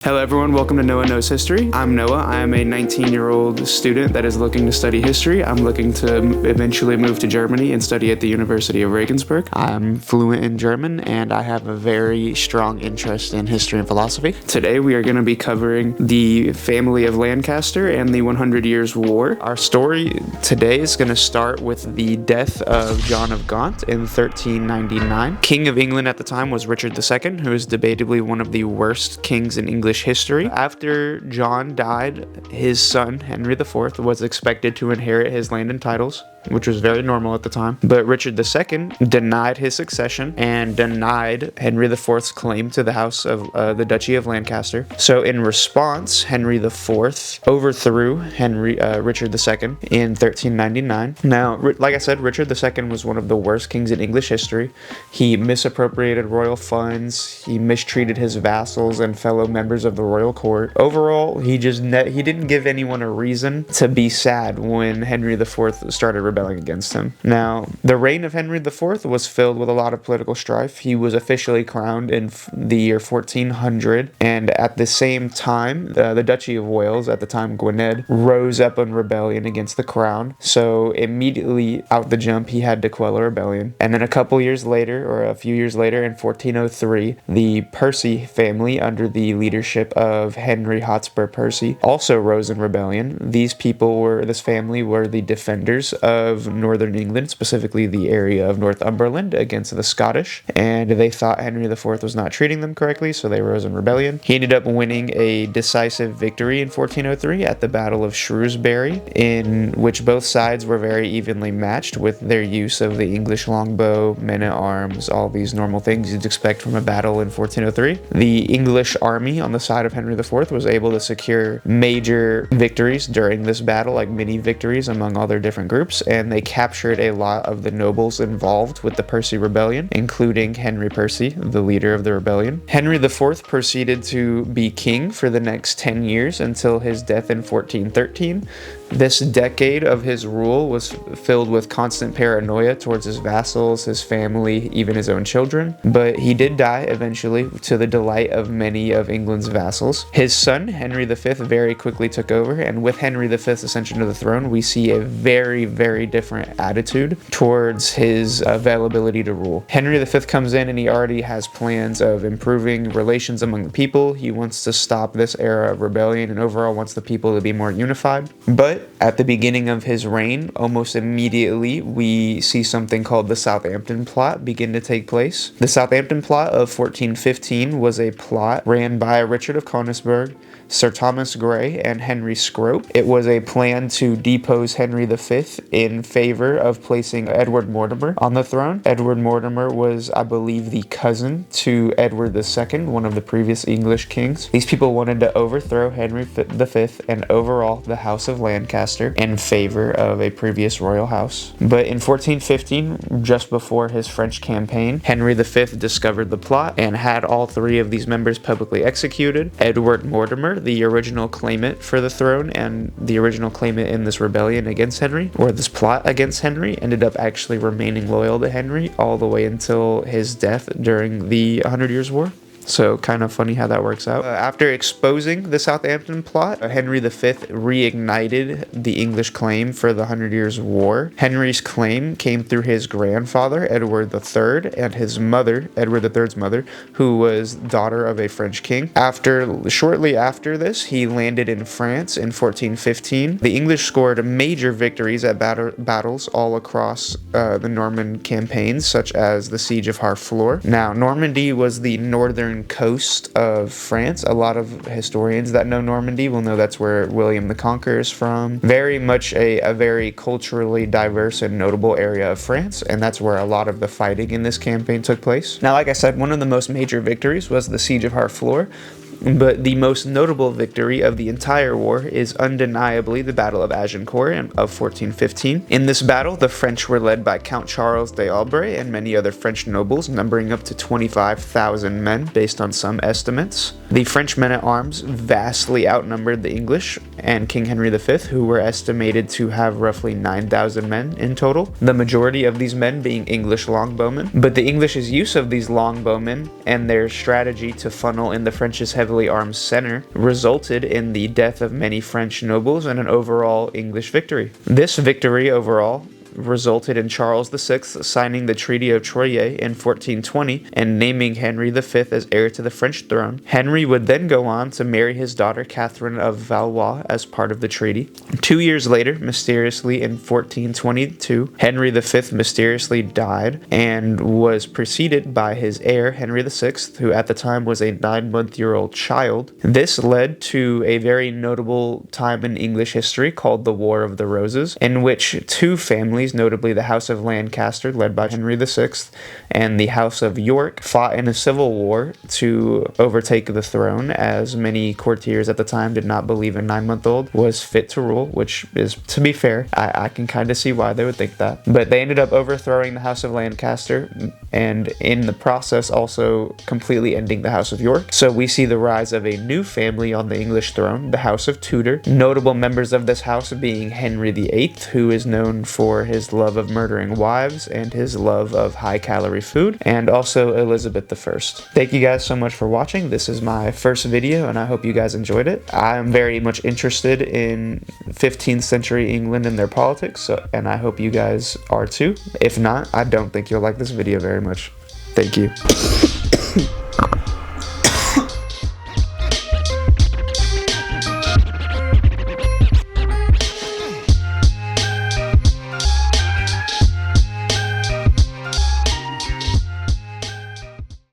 Hello everyone, welcome to Noah Knows History. I'm Noah. I am a 19-year-old student that is looking to study history. I'm looking to eventually move to Germany and study at the University of Regensburg. I'm fluent in German and I have a very strong interest in history and philosophy. Today we are going to be covering the family of Lancaster and the 100 Years' War. Our story today is going to start with the death of John of Gaunt in 1399. King of England at the time was Richard II, who is debatably one of the worst kings in English history. After John died, his son, Henry IV, was expected to inherit his land and titles, which was very normal at the time. But Richard II denied his succession and denied Henry IV's claim to the house of the Duchy of Lancaster. So in response, Henry IV overthrew Richard II in 1399. Now, like I said, Richard II was one of the worst kings in English history. He misappropriated royal funds, he mistreated his vassals and fellow members of the royal court. Overall, he didn't give anyone a reason to be sad when Henry IV started rebelling against him. Now, the reign of Henry IV was filled with a lot of political strife. He was officially crowned in the year 1400, and at the same time, the Duchy of Wales, at the time Gwynedd, rose up in rebellion against the crown. So immediately out the jump, he had to quell a rebellion. And then a few years later, in 1403, the Percy family, under the leadership of Henry Hotspur Percy, also rose in rebellion. This family were the defenders of northern England, specifically the area of Northumberland, against the Scottish, and they thought Henry IV was not treating them correctly, so they rose in rebellion. He ended up winning a decisive victory in 1403 at the Battle of Shrewsbury, in which both sides were very evenly matched with their use of the English longbow, men-at-arms, all these normal things you'd expect from a battle in 1403. The English army on the side of Henry IV was able to secure major victories during this battle, like mini victories among all their different groups, and they captured a lot of the nobles involved with the Percy Rebellion, including Henry Percy, the leader of the rebellion. Henry IV proceeded to be king for the next 10 years until his death in 1413. This decade of his rule was filled with constant paranoia towards his vassals, his family, even his own children, but he did die eventually, to the delight of many of England's vassals. His son, Henry V, very quickly took over, and with Henry V's ascension to the throne, we see a very, very different attitude towards his availability to rule. Henry V comes in and he already has plans of improving relations among the people. He wants to stop this era of rebellion and overall wants the people to be more unified. But at the beginning of his reign, almost immediately, we see something called the Southampton Plot begin to take place. The Southampton Plot of 1415 was a plot ran by Richard of Königsberg, Sir Thomas Grey, and Henry Scrope. It was a plan to depose Henry V in favor of placing Edward Mortimer on the throne. Edward Mortimer was, I believe, the cousin to Edward II, one of the previous English kings. These people wanted to overthrow Henry V and overall the House of Lancaster in favor of a previous royal house. But in 1415, just before his French campaign, Henry V discovered the plot and had all three of these members publicly executed. Edward Mortimer, the original claimant for the throne and the original claimant in this rebellion against Henry, or this plot against Henry, ended up actually remaining loyal to Henry all the way until his death during the 100 Years' War. So kind of funny how that works out. After exposing the Southampton Plot, Henry V reignited the English claim for the 100 Years' War. Henry's claim came through his grandfather, Edward III, and his mother, Edward III's mother, who was daughter of a French king. Shortly after this, he landed in France in 1415. The English scored major victories at battles all across the Norman campaigns, such as the Siege of Harfleur. Now, Normandy was the northern coast of France. A lot of historians that know Normandy will know that's where William the Conqueror is from. Very much a very culturally diverse and notable area of France, and that's where a lot of the fighting in this campaign took place. Now, like I said, one of the most major victories was the Siege of Harfleur. But the most notable victory of the entire war is undeniably the Battle of Agincourt of 1415. In this battle, the French were led by Count Charles d'Albret and many other French nobles, numbering up to 25,000 men based on some estimates. The French men-at-arms vastly outnumbered the English and King Henry V, who were estimated to have roughly 9,000 men in total, the majority of these men being English longbowmen. But the English's use of these longbowmen and their strategy to funnel in the French's heavy heavily armed center resulted in the death of many French nobles and an overall English victory. This victory overall resulted in Charles VI signing the Treaty of Troyes in 1420 and naming Henry V as heir to the French throne. Henry would then go on to marry his daughter Catherine of Valois as part of the treaty. 2 years later, mysteriously in 1422, Henry V mysteriously died and was preceded by his heir Henry VI, who at the time was a 9-month-old child. This led to a very notable time in English history called the War of the Roses, in which two families, notably the House of Lancaster, led by Henry VI, and the House of York, fought in a civil war to overtake the throne, as many courtiers at the time did not believe a 9-month-old was fit to rule, which is, to be fair, I can kind of see why they would think that. But they ended up overthrowing the House of Lancaster, and in the process also completely ending the House of York. So we see the rise of a new family on the English throne, the House of Tudor. Notable members of this house being Henry VIII, who is known for his love of murdering wives and his love of high-calorie food, and also Elizabeth I. Thank you guys so much for watching. This is my first video, and I hope you guys enjoyed it. I'm very much interested in 15th century England and their politics, and I hope you guys are too. If not, I don't think you'll like this video very much. Thank you.